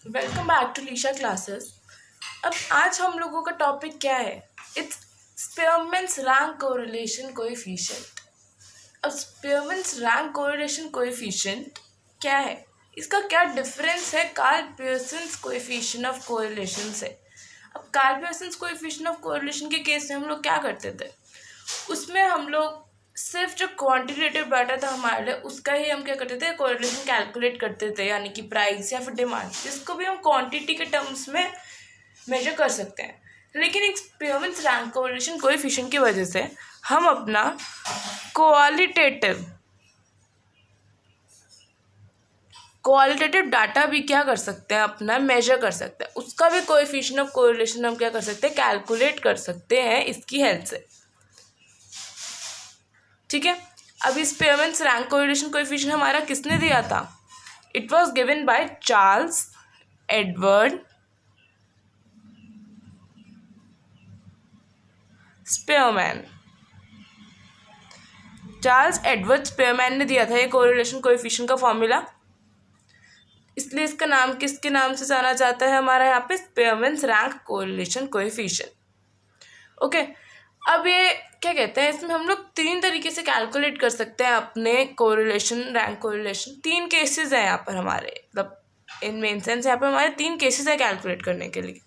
Welcome back to Lisha classes. अब आज हम लोगों का टॉपिक क्या है? It's Spearman's rank correlation coefficient. अब स्पीयरमैन्स रैंक कोरिलेशन कोएफिशिएंट क्या है? इसका क्या डिफरेंस है Karl Pearson's coefficient of correlation से? अब Karl Pearson's coefficient of correlation के केस में हम लोग क्या करते थे? उसमें हम लोग सिर्फ जो क्वांटिटेटिव डाटा था हमारे लिए उसका ही हम क्या करते थे, कोरिलेशन कैलकुलेट करते थे, यानी कि प्राइस या फिर डिमांड, जिसको भी हम क्वांटिटी के टर्म्स में मेजर कर सकते हैं। लेकिन एक स्पीयरमैन्स रैंक कोरिलेशन कोएफिशिएंट की वजह से हम अपना क्वालिटेटिव डाटा भी क्या कर सकते हैं, अपना मेजर कर सकते हैं। उसका भी कोएफिशिएंट ऑफ कोरिलेशन हम क्या कर सकते हैं, कैलकुलेट कर सकते हैं इसकी हेल्प से। ठीक है। अब इस स्पीयरमैन्स रैंक कोरिलेशन कोएफिशिएंट हमारा किसने दिया था? It was given by Charles Edward Spearman. Charles Edward Spearman ने दिया था ये कोरिलेशन कोएफिशिएंट का फॉर्मूला, इसलिए इसका नाम किसके नाम से जाना जाता है हमारा यहाँ पे? स्पीयरमैन्स रैंक कोरिलेशन कोएफिशिएंट। ओके। अब ये क्या कहते हैं, इसमें हम लोग तीन तरीके से कैलकुलेट कर सकते हैं अपने कोरिलेशन रैंक कोरिलेशन। तीन केसेस हैं यहाँ पर हमारे, मतलब इन मेन सेंस यहाँ पर हमारे तीन केसेस है कैलकुलेट करने के लिए।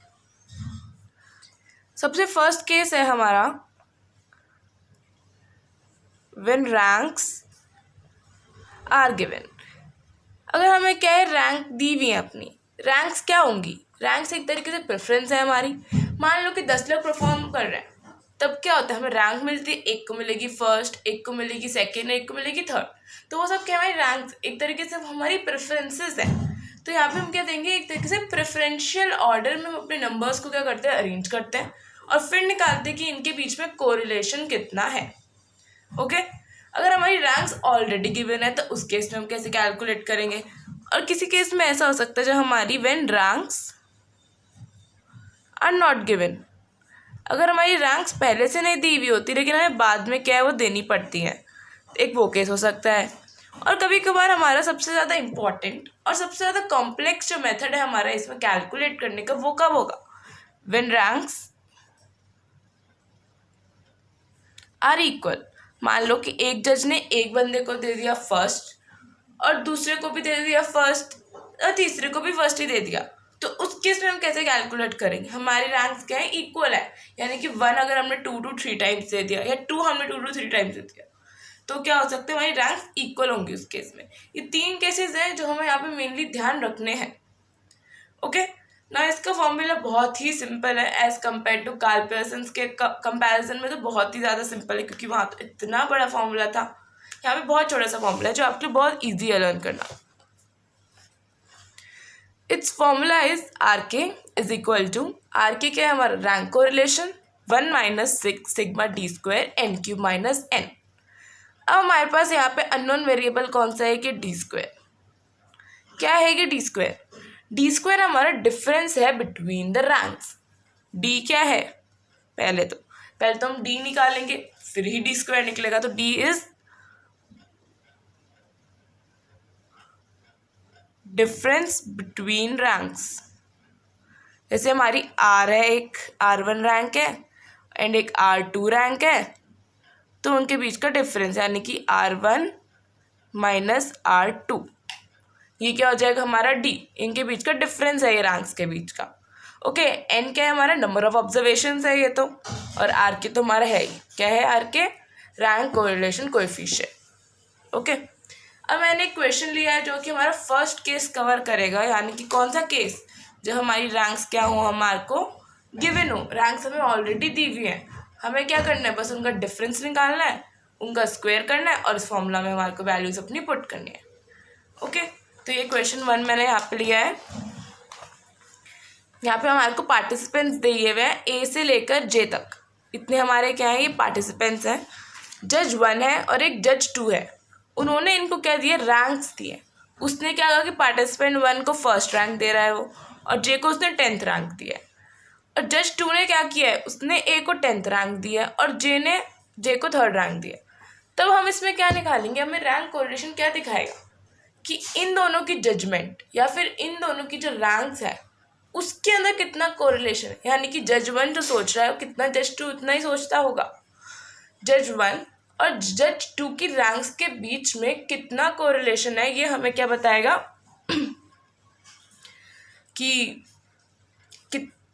सबसे फर्स्ट केस है हमारा व्हेन रैंक्स आर गिवन। अगर हमें क्या है, रैंक दी हुई है अपनी, रैंक्स क्या होंगी? रैंक्स एक तरीके से प्रेफरेंस है हमारी। मान लो कि 10 लोग परफॉर्म कर रहे हैं, तब क्या होता है, हमें रैंक मिलती है, एक को मिलेगी फर्स्ट, एक को मिलेगी सेकेंड, एक को मिलेगी थर्ड। तो वो सब क्या हमारी रैंक एक तरीके से हमारी प्रेफरेंसेस है। तो यहाँ पे हम क्या देंगे, एक तरीके से प्रेफरेंशियल ऑर्डर में हम अपने नंबर्स को क्या करते हैं, अरेंज करते हैं और फिर निकालते हैं कि इनके बीच में कोरिलेशन कितना है। ओके। अगर हमारी रैंक्स ऑलरेडी गिवन है तो उस केस में हम कैसे कैलकुलेट करेंगे? और किसी केस में ऐसा हो सकता है जब हमारी when ranks are not given, अगर हमारी रैंक्स पहले से नहीं दी हुई होती लेकिन हमें बाद में क्या है वो देनी पड़ती है, एक वो केस हो सकता है। और कभी कभार हमारा सबसे ज़्यादा इम्पॉर्टेंट और सबसे ज़्यादा कॉम्प्लेक्स जो मेथड है हमारा इसमें कैलकुलेट करने का, वो कब होगा? When ranks are equal. मान लो कि एक जज ने एक बंदे को दे दिया फर्स्ट और दूसरे को भी दे दिया फर्स्ट और तीसरे को भी फर्स्ट ही दे दिया, तो उस केस में हम कैसे कैलकुलेट करेंगे? हमारी रैंक्स क्या है, इक्वल है, यानी कि 1 अगर हमने 2 to 3 टाइम्स दे दिया या 2 हमने 2 to 3 टाइम्स दे दिया, तो क्या हो सकता है, हमारी रैंक्स इक्वल होंगी उस केस में। ये तीन केसेस हैं जो हमें यहाँ पे मेनली ध्यान रखने हैं। ओके ना, इसका फॉर्मूला बहुत ही सिंपल है as compare to Karl Pearson's के कंपैरिजन में तो बहुत ही ज़्यादा सिंपल है, क्योंकि वहाँ तो इतना बड़ा फॉर्मूला था, यहाँ पे बहुत छोटा सा फॉर्मूला है जो आपके लिए बहुत ईजी है लर्न करना। Its formula is R K is equal to, R K क्या है हमारा, rank correlation 1 minus 6 sigma D square N cube minus N. अब हमारे पास यहाँ पे अननोन वेरिएबल कौन सा है कि डी स्क्वायर। क्या है कि डी स्क्वायर? डी स्क्वायर हमारा डिफरेंस है बिटवीन द रैंक्स। डी क्या है, पहले तो हम डी निकालेंगे फिर ही डी स्क्वायर निकलेगा, तो D is difference between ranks. जैसे हमारी आर है, एक R1 रैंक है एंड एक R2 रैंक है, तो उनके बीच का डिफरेंस यानी कि R1 माइनस R2, ये क्या हो जाएगा हमारा डी। इनके बीच का डिफरेंस है ये रैंक्स के बीच का। ओके। एन क्या है हमारा, नंबर ऑफ ऑब्जर्वेशंस है ये तो, और आर के तो हमारा है ही, क्या है आर के, रैंक कोरिलेशन कोएफिशिएंट। ओके। अब मैंने एक क्वेश्चन लिया है जो कि हमारा फर्स्ट केस कवर करेगा, यानी कि कौन सा केस, जब हमारी रैंक्स क्या हो, हमारे को गिवन हो, रैंक्स हमें ऑलरेडी दी हुई है, हमें क्या करना है, बस उनका डिफरेंस निकालना है, उनका स्क्वायर करना है और इस फॉर्मूला में हमारे को वैल्यूज अपनी पुट करनी है। ओके। तो ये क्वेश्चन 1 मैंने यहाँ पे लिया है। यहाँ पे हमारे को पार्टिसिपेंट्स दिए हुए हैं ए से लेकर जे तक, इतने हमारे क्या है, ये पार्टिसिपेंट्स हैं। जज 1 है और एक जज 2 है, उन्होंने इनको क्या दिए, रैंक्स दिए। उसने क्या कहा कि पार्टिसिपेंट 1 को फर्स्ट रैंक दे रहा है वो, और जे को उसने 10th रैंक दिया है। और जज 2 ने क्या किया है, उसने ए को 10th रैंक दिया है और जे को 3rd रैंक दिया। तब हम इसमें क्या निकालेंगे, हमें रैंक कोरिलेशन क्या दिखाएगा कि इन दोनों की जजमेंट या फिर इन दोनों की जो रैंक्स है उसके अंदर कितना कोरिलेशन है, यानी कि जज 1 जो सोच रहा है वो कितना जज 2 उतना ही सोचता होगा। जज 1 और जज 2 की रैंक्स के बीच में कितना कोरिलेशन है ये हमें क्या बताएगा कि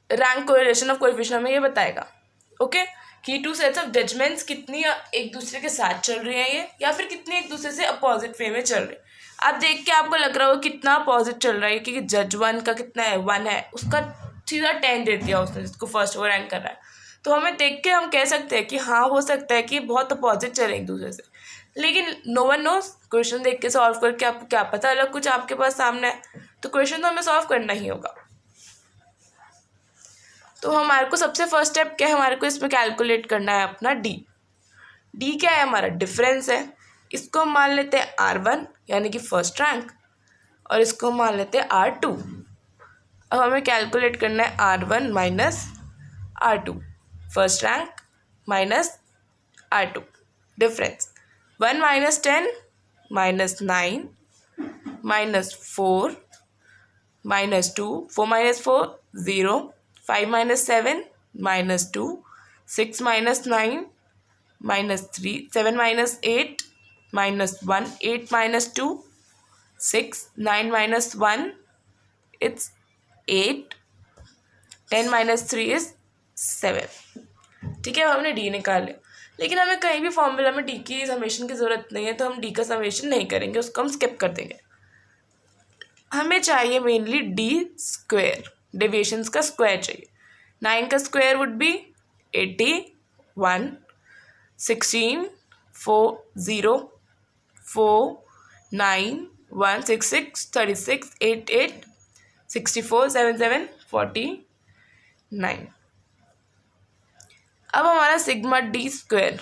रैंक कोरिलेशन ऑफ कोएफिशिएंट हमें ये बताएगा। ओके, कि टू सेट्स ऑफ जजमेंट्स कितनी एक दूसरे के साथ चल रही हैं ये, या फिर कितनी एक दूसरे से अपोजिट वे में चल रही है। आप देख के आपको लग रहा होगा कितना अपोजिट चल रहा है, क्योंकि जज 1 का कितना है 1 है, उसका सीधा 10 दे दिया उसने जिसको फर्स्ट वो रैंक कर रहा है। तो हमें देख के हम कह सकते हैं कि हाँ हो सकता है कि बहुत अपोजिट चले एक दूसरे से, लेकिन नो वन नोस। क्वेश्चन देख के सॉल्व करके आपको क्या पता अलग कुछ आपके पास सामने है, तो क्वेश्चन तो हमें सॉल्व करना ही होगा। तो हमारे को सबसे फर्स्ट स्टेप क्या है, हमारे को इसमें कैलकुलेट करना है अपना डी। डी क्या है, हमारा डिफरेंस है। इसको हम मान लेते हैं R1 यानी कि फर्स्ट रैंक, और इसको हम मान लेते हैं R2। अब हमें कैलकुलेट करना है R1 minus R2, first rank minus R2 difference. 1 minus 10 minus 9 minus 4 minus 2, 4 minus 4 0, 5 minus 7 minus 2, 6 minus 9 minus 3, 7 minus 8 minus 1, 8 minus 2 6, 9 minus 1 it's 8, 10 minus 3 is 7। ठीक है, अब हमने डी निकाल लिया, लेकिन हमें कहीं भी फॉर्मूला में डी की समेशन की ज़रूरत नहीं है, तो हम डी का समेशन नहीं करेंगे, उसको हम स्किप कर देंगे। हमें चाहिए मेनली डी स्क्वायर, डेविएशंस का स्क्वायर चाहिए। 9 का स्क्वायर वुड बी 81, 16, 4, 0, 4, 9, 1, 6, 6, 36, 8, 8, 64, 7, 7, 49। अब हमारा सिग्मा डी स्क्वायर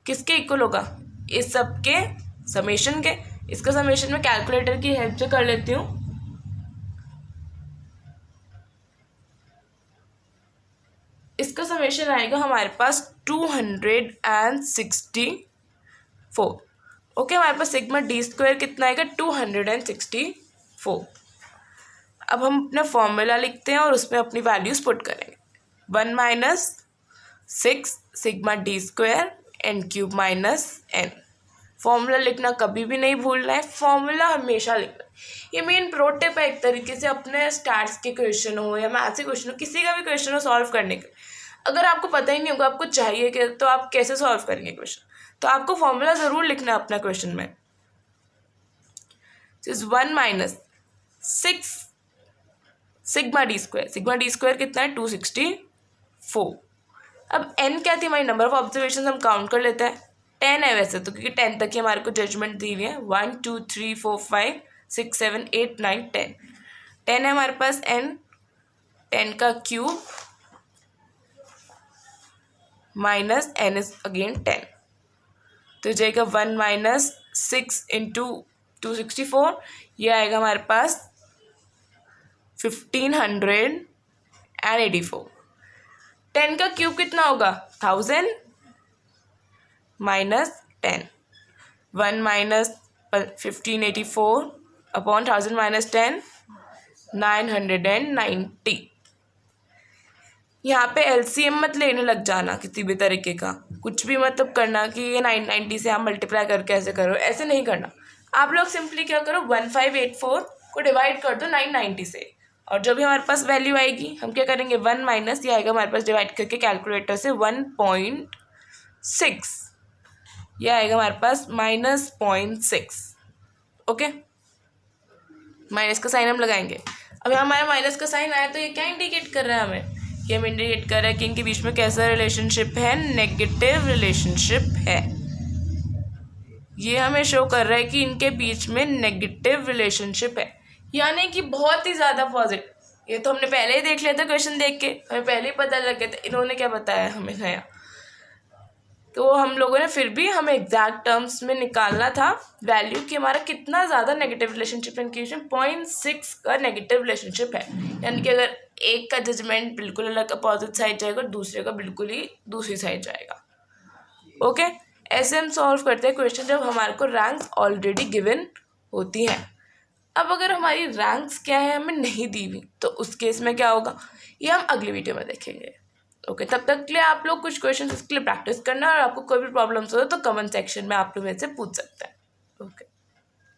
किसके इक्वल होगा, इस सब के समेशन के। इसका समेशन में कैलकुलेटर की हेल्प से कर लेती हूँ। इसका समेशन आएगा हमारे पास 264। ओके, हमारे पास सिग्मा डी स्क्वायर कितना आएगा 264। अब हम अपना फॉर्मूला लिखते हैं और उसमें अपनी वैल्यूज पुट करेंगे। 1 minus 6 sigma D square N cube minus N. Formula लिखना कभी भी नहीं भूलना है, फॉर्मूला हमेशा लिखना है। ये मेन प्रो टिप है एक तरीके से, अपने स्टैट्स के क्वेश्चन हो या मैथ्स के क्वेश्चन हो, किसी का भी क्वेश्चन हो सॉल्व करने के, अगर आपको पता ही नहीं होगा आपको चाहिए कि तो आप कैसे सॉल्व करेंगे क्वेश्चन, तो आपको फॉर्मूला ज़रूर लिखना है अपना क्वेश्चन में। 1 minus 6 sigma D square, sigma D square कितना है 264। अब n क्या थी हमारी, नंबर ऑफ ऑब्जर्वेशन हम काउंट कर लेते हैं। 10 है वैसे तो, क्योंकि 10 तक ही हमारे को जजमेंट दी हुई है। 1 2 3 4 5 6 7 8 9 10 10 है हमारे पास n। 10 का cube minus n is again 10, तो जाएगा 1 माइनस 6 इंटू 264, ये आएगा हमारे पास 1584। 10 का क्यूब कितना होगा 1000 माइनस 10, 1 माइनस 1584 अपॉन 1000 माइनस 10 990। यहाँ पे एलसीएम मत लेने लग जाना किसी भी तरीके का, कुछ भी मतलब करना कि ये 990 से आप मल्टीप्लाई करके ऐसे करो, ऐसे नहीं करना। आप लोग सिंपली क्या करो 1584 को डिवाइड कर दो 990 से, और जो भी हमारे पास वैल्यू आएगी हम क्या करेंगे 1 माइनस, ये आएगा हमारे पास डिवाइड करके कैलकुलेटर से 1.6, ये आएगा हमारे पास -0.6। ओके, माइनस का साइन हम लगाएंगे। अब यहाँ हमारा माइनस का साइन आया तो ये क्या इंडिकेट कर रहा है हमें, ये हमें इंडिकेट कर रहा है कि इनके बीच में कैसा रिलेशनशिप है, नेगेटिव रिलेशनशिप है। ये हमें शो कर रहा है कि इनके बीच में नेगेटिव रिलेशनशिप है, यानी कि बहुत ही ज़्यादा पॉजिटिव। ये तो हमने पहले ही देख लिया था क्वेश्चन देख के, हमें पहले ही पता लग गया था इन्होंने क्या बताया हमें नया, तो हम लोगों ने फिर भी हमें एग्जैक्ट टर्म्स में निकालना था वैल्यू कि हमारा कितना ज़्यादा नेगेटिव रिलेशनशिप है। इनके बीच में 0.6 का नेगेटिव रिलेशनशिप है, यानी कि अगर एक का जजमेंट बिल्कुल अलग अपोजिट साइड जाएगा और दूसरे का बिल्कुल ही दूसरी साइड जाएगा। ओके, ऐसे हम सॉल्व करते हैं क्वेश्चन जब हमारे को रैंक्स ऑलरेडी गिवन होती हैं। अब अगर हमारी रैंक्स क्या है हमें नहीं दी हुई तो उस केस में क्या होगा, ये हम अगली वीडियो में देखेंगे। ओके, तब तक के लिए आप लोग कुछ क्वेश्चन इसके लिए प्रैक्टिस करना, और आपको कोई भी प्रॉब्लम्स हो तो कमेंट सेक्शन में आप लोग मेरे से पूछ सकते हैं।